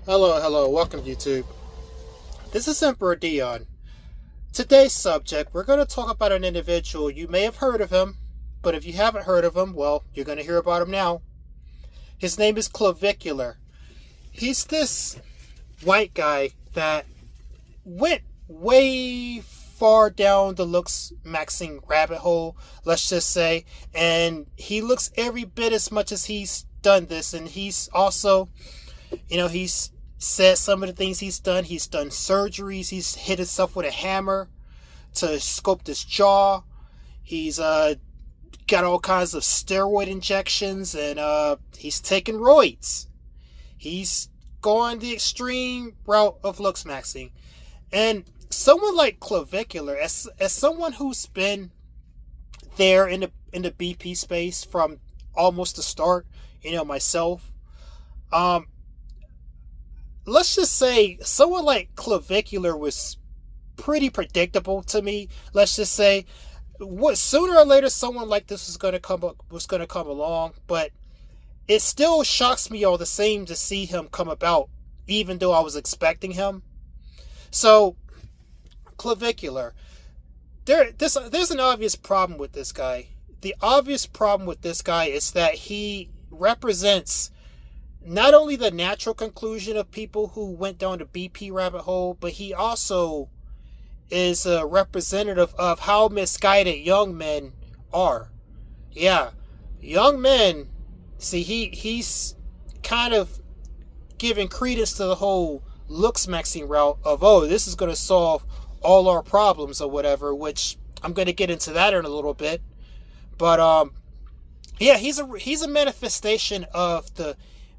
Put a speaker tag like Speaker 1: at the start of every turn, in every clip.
Speaker 1: Hello, welcome YouTube. This is Emperor Dion. Today's subject, we're going to talk about an individual. You may have heard of him, but if you haven't heard of him, well, you're going to hear about him now. His name is Clavicular. He's this white guy that went way far down the looks maxing rabbit hole, let's just say, and he looks every bit as much as he's done this, and he's also, he's said some of the things he's done. He's done surgeries. He's hit himself with a hammer to sculpt his jaw. He's got all kinds of steroid injections, and he's taken roids. He's gone the extreme route of looks maxing. And someone like Clavicular, as someone who's been there in the BP space from almost the start, myself, let's just say someone like Clavicular was pretty predictable to me. Let's just say, sooner or later someone like this was going to come along, but it still shocks me all the same to see him come about, even though I was expecting him. So, Clavicular, there's an obvious problem with this guy. The obvious problem with this guy is that he represents not only the natural conclusion of people who went down the BP rabbit hole, but he also is a representative of how misguided young men are. Yeah, young men, see, he's kind of giving credence to the whole looks maxing route of, this is going to solve all our problems or whatever, which I'm going to get into that in a little bit. But yeah, he's a manifestation of the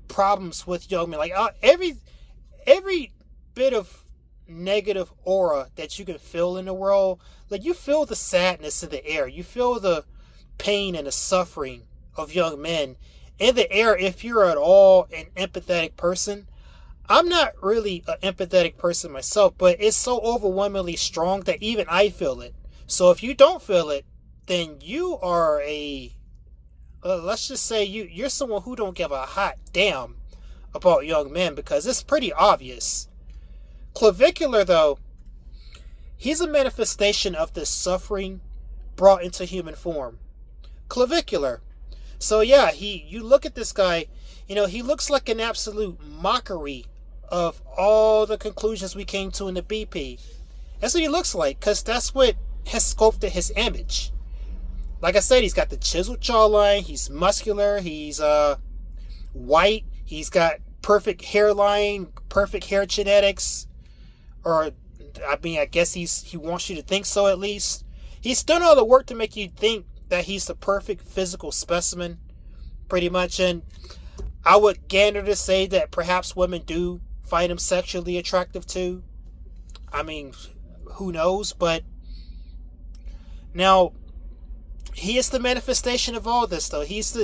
Speaker 1: problems with young men. Like every bit of negative aura that you can feel in the world, like you feel the sadness in the air, you feel the pain and the suffering of young men in the air if you're at all an empathetic person. I'm not really an empathetic person myself, but it's so overwhelmingly strong that even I feel it. So if you don't feel it, then you are let's just say you're someone who don't give a hot damn about young men, because it's pretty obvious. Clavicular, though, he's a manifestation of this suffering brought into human form. Clavicular. So yeah, you look at this guy, he looks like an absolute mockery of all the conclusions we came to in the BP. That's what he looks like, because that's what has sculpted his image. Like I said, he's got the chiseled jawline, he's muscular, he's white, he's got perfect hairline, perfect hair genetics, or I guess he wants you to think so at least. He's done all the work to make you think that he's the perfect physical specimen, pretty much, and I would gander to say that perhaps women do find him sexually attractive too. I mean, who knows, but now, he is the manifestation of all this, though. He's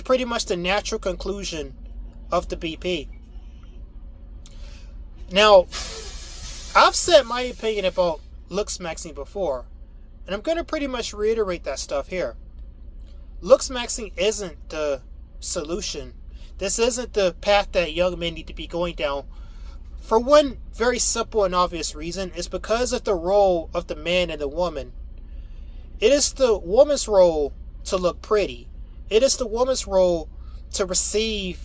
Speaker 1: pretty much the natural conclusion of the BP. Now, I've said my opinion about looks maxing before, and I'm going to pretty much reiterate that stuff here. Looks maxing isn't the solution. This isn't the path that young men need to be going down. For one very simple and obvious reason, is because of the role of the man and the woman. It is the woman's role to look pretty. It is the woman's role to receive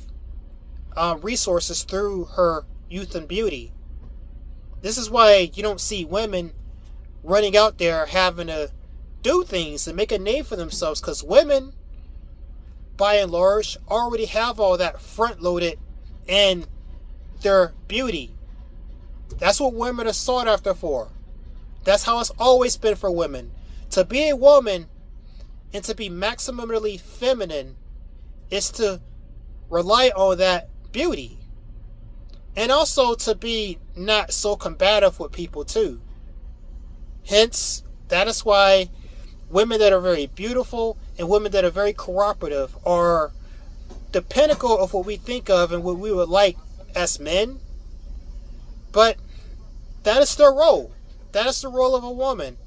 Speaker 1: resources through her youth and beauty. This is why you don't see women running out there having to do things and make a name for themselves, because women, by and large, already have all that front-loaded in their beauty. That's what women are sought after for. That's how it's always been for women. To be a woman and to be maximally feminine is to rely on that beauty. And also to be not so combative with people too. Hence, that is why women that are very beautiful and women that are very cooperative are the pinnacle of what we think of and what we would like as men. But that is their role. That is the role of a woman.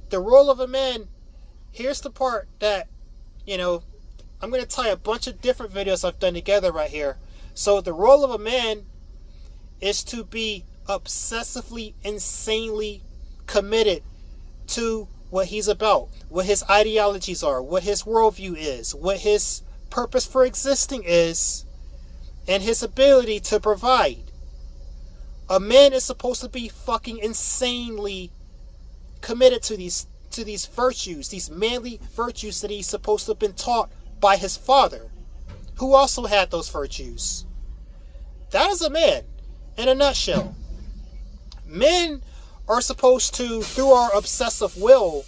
Speaker 1: The role of a man, here's the part that, I'm going to tie a bunch of different videos I've done together right here. So the role of a man is to be obsessively, insanely committed to what he's about, what his ideologies are, what his worldview is, what his purpose for existing is, and his ability to provide. A man is supposed to be fucking insanely committed to these virtues, these manly virtues that he's supposed to have been taught by his father, who also had those virtues. That is a man in a nutshell. Men are supposed to, through our obsessive will,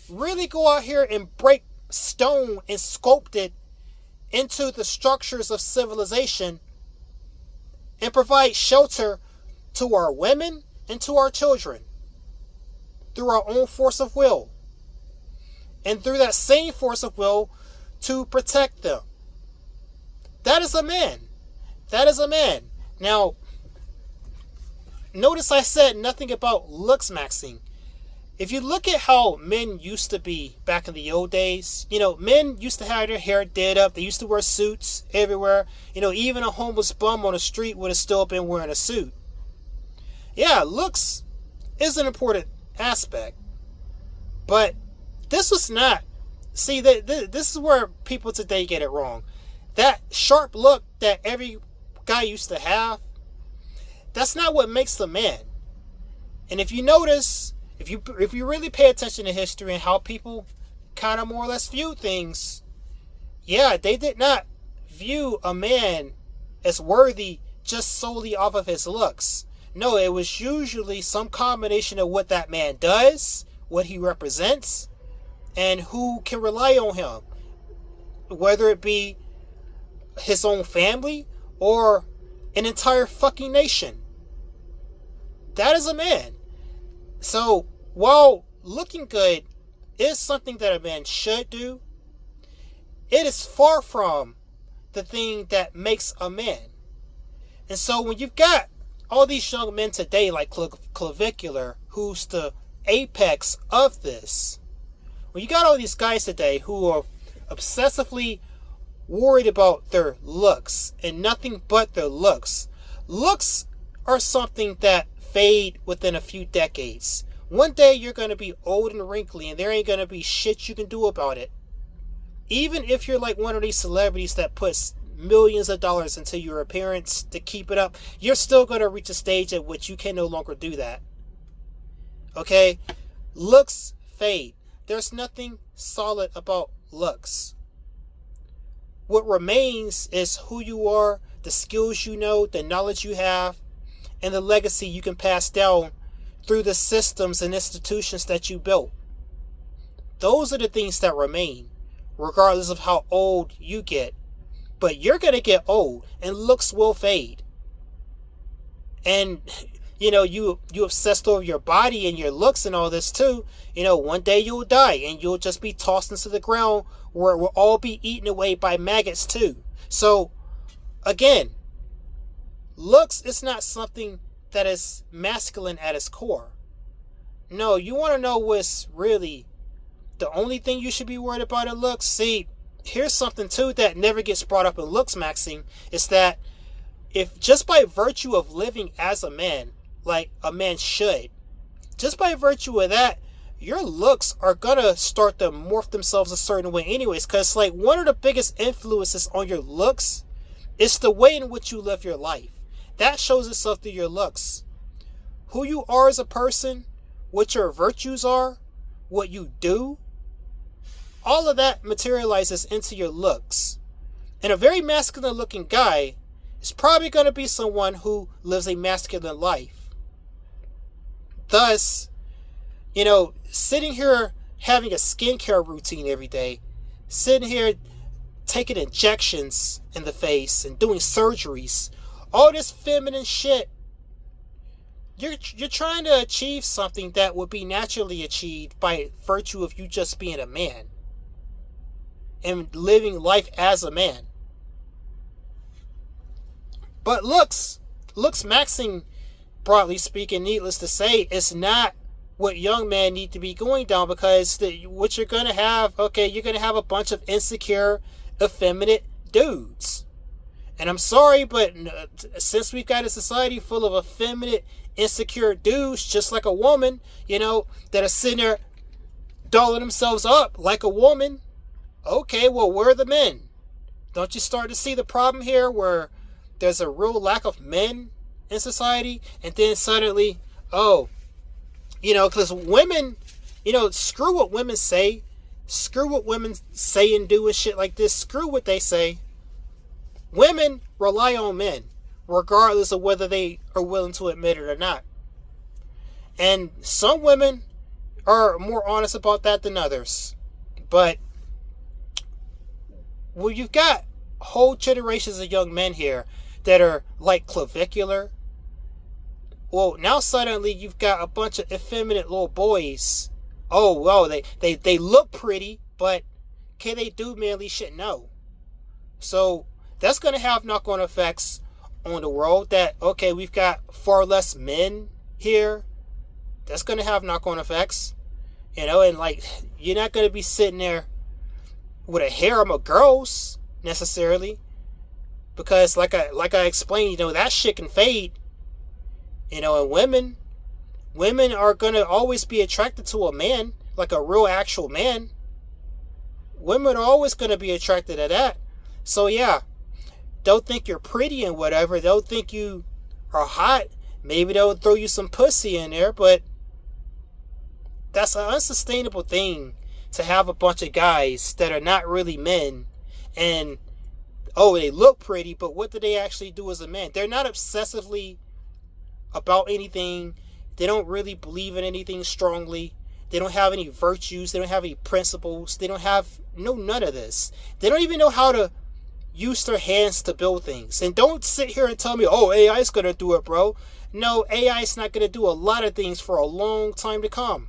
Speaker 1: really go out here and break stone and sculpt it into the structures of civilization and provide shelter to our women and to our children through our own force of will, and through that same force of will to protect them. That is a man. That is a man. Now, notice I said nothing about looks maxing. If you look at how men used to be back in the old days, men used to have their hair did up. They used to wear suits everywhere. Even a homeless bum on the street would have still been wearing a suit. Yeah, looks is an important aspect. But this was not. See, this is where people today get it wrong. That sharp look that every guy used to have, that's not what makes the man. And if you notice, if you really pay attention to history and how people kind of more or less view things, yeah, they did not view a man as worthy just solely off of his looks. No, it was usually some combination of what that man does, what he represents, and who can rely on him. Whether it be his own family or an entire fucking nation. That is a man. So, while looking good is something that a man should do, it is far from the thing that makes a man. And so when you've got all these young men today like Clavicular, who's the apex of this, when you got all these guys today who are obsessively worried about their looks and nothing but their looks. Looks are something that fade within a few decades. One day you're going to be old and wrinkly and there ain't going to be shit you can do about it. Even if you're like one of these celebrities that puts millions of dollars into your appearance to keep it up, you're still going to reach a stage at which you can no longer do that. Okay? Looks fade. There's nothing solid about looks. What remains is who you are, the skills you know, the knowledge you have, and the legacy you can pass down through the systems and institutions that you built. Those are the things that remain, regardless of how old you get. But you're going to get old, and looks will fade. And, you obsessed over your body and your looks and all this too. One day you'll die, and you'll just be tossed into the ground where it will all be eaten away by maggots too. So, again, looks is not something that is masculine at its core. No, you want to know what's really the only thing you should be worried about in looks? See, here's something too that never gets brought up in looks maxing, is that if just by virtue of living as a man, like a man should, just by virtue of that, your looks are gonna start to morph themselves a certain way anyways, because like one of the biggest influences on your looks is the way in which you live your life. That shows itself through your looks. Who you are as a person, what your virtues are, what you do, all of that materializes into your looks. And a very masculine looking guy is probably going to be someone who lives a masculine life. Thus, sitting here having a skincare routine every day, sitting here taking injections in the face and doing surgeries, all this feminine shit, you're trying to achieve something that would be naturally achieved by virtue of you just being a man and living life as a man. But looks maxing, broadly speaking, needless to say, is not what young men need to be going down, because what you're going to have, you're going to have a bunch of insecure, effeminate dudes. And I'm sorry, but since we've got a society full of effeminate, insecure dudes, just like a woman, that are sitting there dolling themselves up like a woman, okay, well, where are the men? Don't you start to see the problem here where there's a real lack of men in society? And then suddenly, because women, screw what women say. Screw what women say and do and shit like this. Screw what they say. Women rely on men, regardless of whether they are willing to admit it or not. And some women are more honest about that than others. But well, you've got whole generations of young men here that are like Clavicular. Well, now suddenly you've got a bunch of effeminate little boys. Oh, well, they look pretty, but can they do manly shit? No. So that's going to have knock-on effects on the world. That, okay, we've got far less men here. That's going to have knock-on effects. And like, you're not going to be sitting there with a harem of girls necessarily, because like I explained, that shit can fade. And women are going to always be attracted to a man, like a real actual man. Women are always going to be attracted to that. So yeah, don't think you're pretty and whatever. They'll think you are hot. Maybe they'll throw you some pussy in there, but that's an unsustainable thing to have a bunch of guys that are not really men. And, they look pretty, but what do they actually do as a man? They're not obsessively about anything. They don't really believe in anything strongly. They don't have any virtues. They don't have any principles. They don't have none of this. They don't even know how to use their hands to build things. And don't sit here and tell me, AI is going to do it, bro. No, AI is not going to do a lot of things for a long time to come.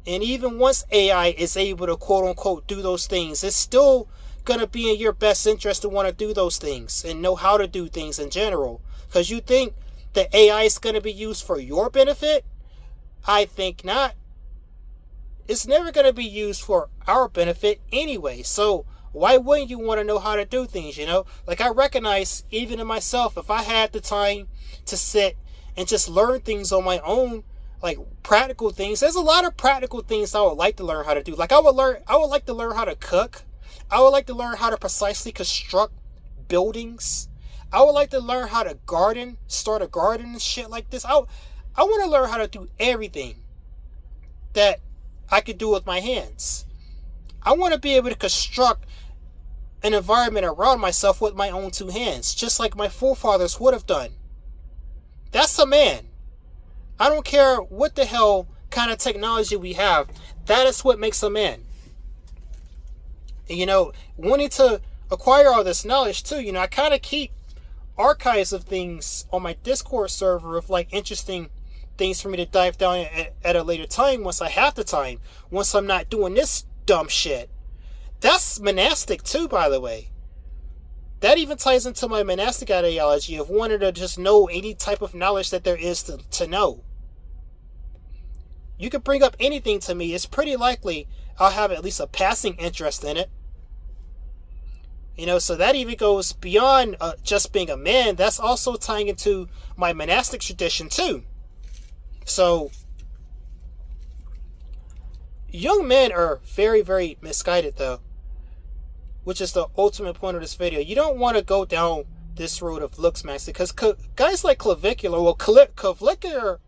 Speaker 1: And even once AI is able to quote unquote do those things, it's still going to be in your best interest to want to do those things and know how to do things in general. Because you think that AI is going to be used for your benefit? I think not. It's never going to be used for our benefit anyway. So why wouldn't you want to know how to do things, Like, I recognize, even in myself, if I had the time to sit and just learn things on my own, like practical things, there's a lot of practical things I would like to learn how to do. Like, I would like to learn how to cook. I would like to learn how to precisely construct buildings. I would like to learn how to garden, start a garden and shit like this. I want to learn how to do everything that I could do with my hands. I want to be able to construct an environment around myself with my own two hands, just like my forefathers would have done. That's a man. I don't care what the hell kind of technology we have. That is what makes a man. Wanting to acquire all this knowledge too, I kind of keep archives of things on my Discord server of like interesting things for me to dive down at a later time once I have the time, once I'm not doing this dumb shit. That's monastic too, by the way. That even ties into my monastic ideology of wanting to just know any type of knowledge that there is to know. You can bring up anything to me. It's pretty likely I'll have at least a passing interest in it. So that even goes beyond just being a man. That's also tying into my monastic tradition too. So, young men are very, very misguided though, which is the ultimate point of this video. You don't want to go down this road of looks maxing, because guys like Clavicular,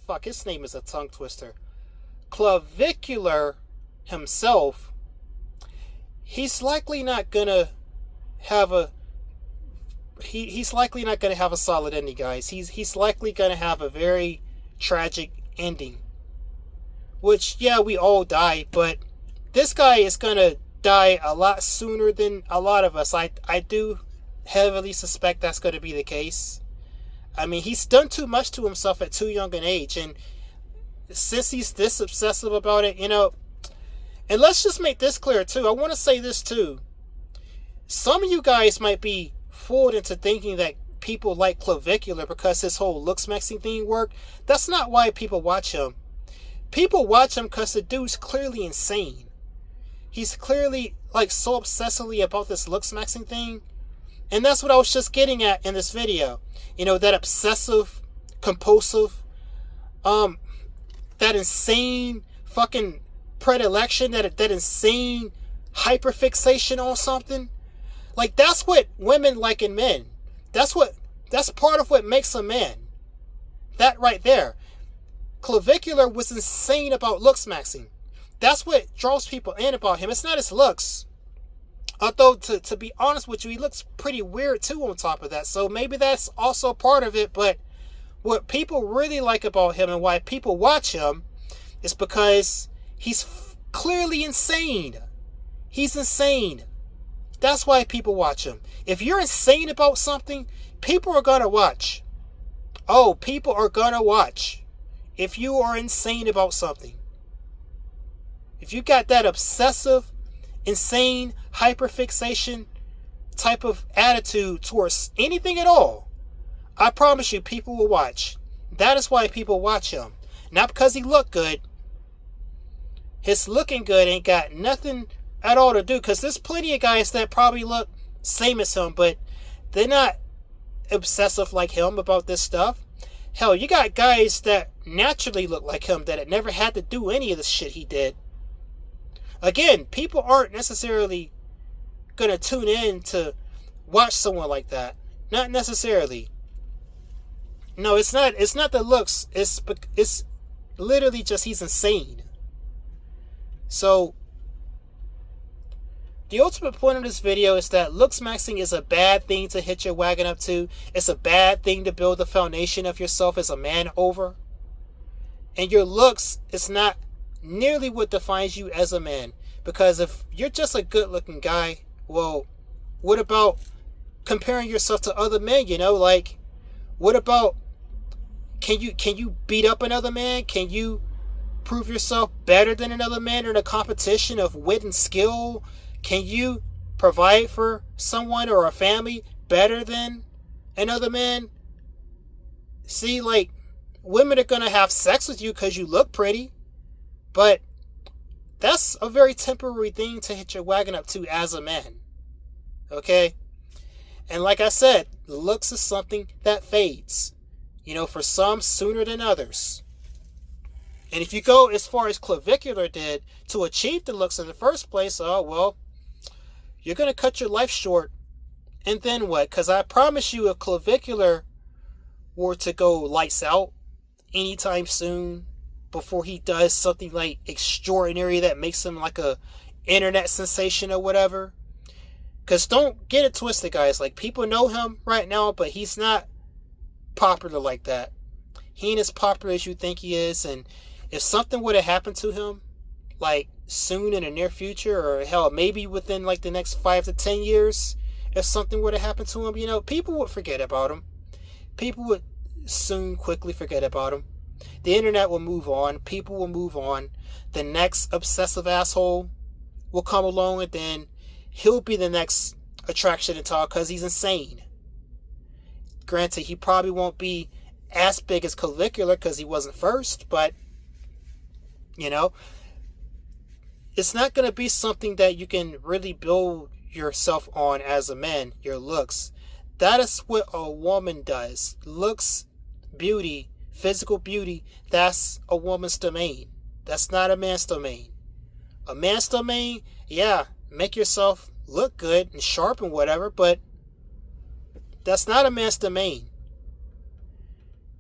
Speaker 1: fuck, his name is a tongue twister. Clavicular himself, he's likely not gonna have a he's likely not gonna have a solid ending, guys. He's likely gonna have a very tragic ending. Which, yeah, we all die, but this guy is gonna die a lot sooner than a lot of us. I do heavily suspect that's gonna be the case. I mean, he's done too much to himself at too young an age, and since he's this obsessive about it, and let's just make this clear too. I want to say this too. Some of you guys might be fooled into thinking that people like Clavicular because his whole looks maxing thing worked. That's not why people watch him. People watch him because the dude's clearly insane. He's clearly like so obsessively about this looks maxing thing And that's what I was just getting at in this video. That obsessive, compulsive, that insane fucking predilection, that insane hyperfixation on something. Like, that's what women like in men. That's part of what makes a man. That right there. Clavicular was insane about looks maxing. That's what draws people in about him. It's not his looks. Although, to be honest with you, he looks pretty weird too on top of that. So maybe that's also part of it. But what people really like about him and why people watch him is because he's clearly insane. He's insane. That's why people watch him. If you're insane about something, people are going to watch. Oh, people are going to watch. If you are insane about something. If you got that obsessive, insane, hyperfixation type of attitude towards anything at all, I promise you people will watch. That is why people watch him. Not because he looked good. His looking good ain't got nothing at all to do, because there's plenty of guys that probably look same as him, but they're not obsessive like him about this stuff. Hell, you got guys that naturally look like him that had never had to do any of the shit he did. Again, people aren't necessarily gonna tune in to watch someone like that. Not necessarily. No, it's not the looks. It's literally just he's insane. So, the ultimate point of this video is that looks maxing is a bad thing to hit your wagon up to. It's a bad thing to build the foundation of yourself as a man over. And your looks is not nearly what defines you as a man. Because if you're just a good looking guy, well, what about comparing yourself to other men? Like, what about, can you beat up another man? Can you prove yourself better than another man in a competition of wit and skill? Can you provide for someone or a family better than another man? See, like, women are going to have sex with you because you look pretty. But that's a very temporary thing to hit your wagon up to as a man. Okay? And like I said, looks is something that fades. For some sooner than others. And if you go as far as Clavicular did to achieve the looks in the first place, oh, well, you're going to cut your life short. And then what? Because I promise you, if Clavicular were to go lights out anytime soon, before he does something like extraordinary that makes him like a internet sensation or whatever. Because don't get it twisted, guys. Like, people know him right now, but he's not popular like that. He ain't as popular as you think he is. And if something would have happened to him, like soon in the near future, or hell, maybe within like the next 5 to 10 years, if something would have happened to him, people would forget about him. People would soon quickly forget about him. The internet will move on. People will move on. The next obsessive asshole will come along, and then he'll be the next attraction to talk because he's insane. Granted, he probably won't be as big as Clavicular because he wasn't first, but, it's not going to be something that you can really build yourself on as a man, your looks. That is what a woman does. Looks, beauty, physical beauty, that's a woman's domain. That's not a man's domain. A man's domain, yeah, make yourself look good and sharp and whatever, but that's not a man's domain.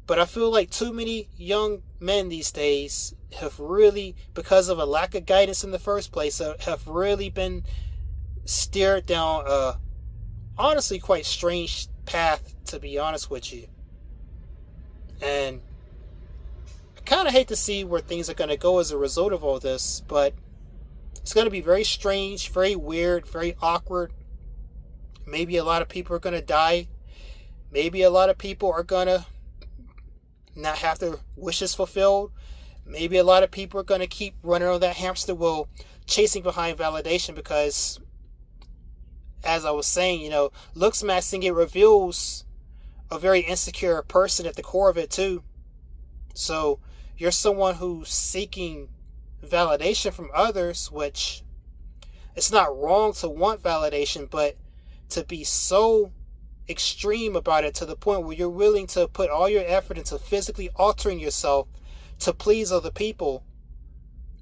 Speaker 1: But I feel like too many young men these days have really, because of a lack of guidance in the first place, have really been steered down a honestly quite strange path, to be honest with you. And I kind of hate to see where things are going to go as a result of all this, but it's going to be very strange, very weird, very awkward. Maybe a lot of people are going to die. Maybe a lot of people are going to not have their wishes fulfilled. Maybe a lot of people are going to keep running on that hamster wheel, chasing behind validation, because, as I was saying, looks maxing, it reveals a very insecure person at the core of it too. So you're someone who's seeking validation from others, which it's not wrong to want validation, but to be so extreme about it, to the point where you're willing to put all your effort into physically altering yourself to please other people,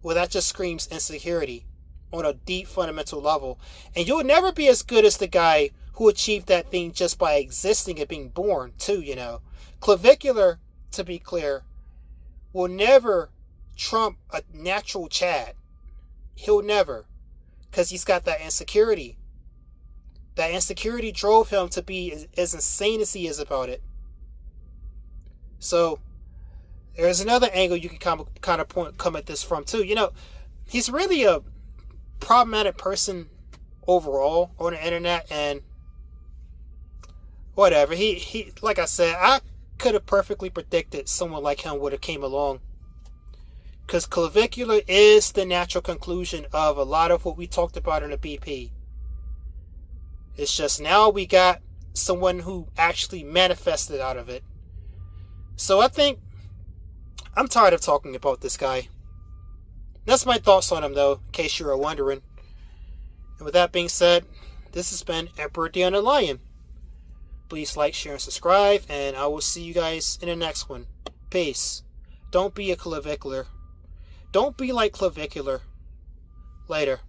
Speaker 1: well, that just screams insecurity on a deep fundamental level. And you'll never be as good as the guy who achieved that thing just by existing and being born too, you know. Clavicular, to be clear, will never trump a natural Chad. He'll never, because he's got that insecurity. That insecurity drove him to be as insane as he is about it. So there's another angle you can kind of come at this from too. You know, he's really a problematic person overall on the internet, and whatever. He like I said, I could have perfectly predicted someone like him would have came along, because clavicular is the natural conclusion of a lot of what we talked about in the BP. It's just now we got someone who actually manifested out of it. So I think I'm tired of talking about this guy. That's my thoughts on him, though, in case you were wondering. And with that being said, this has been Emperor D on the Lion. Please like, share, and subscribe, and I will see you guys in the next one. Peace. Don't be a clavicular. Don't be like clavicular. Later.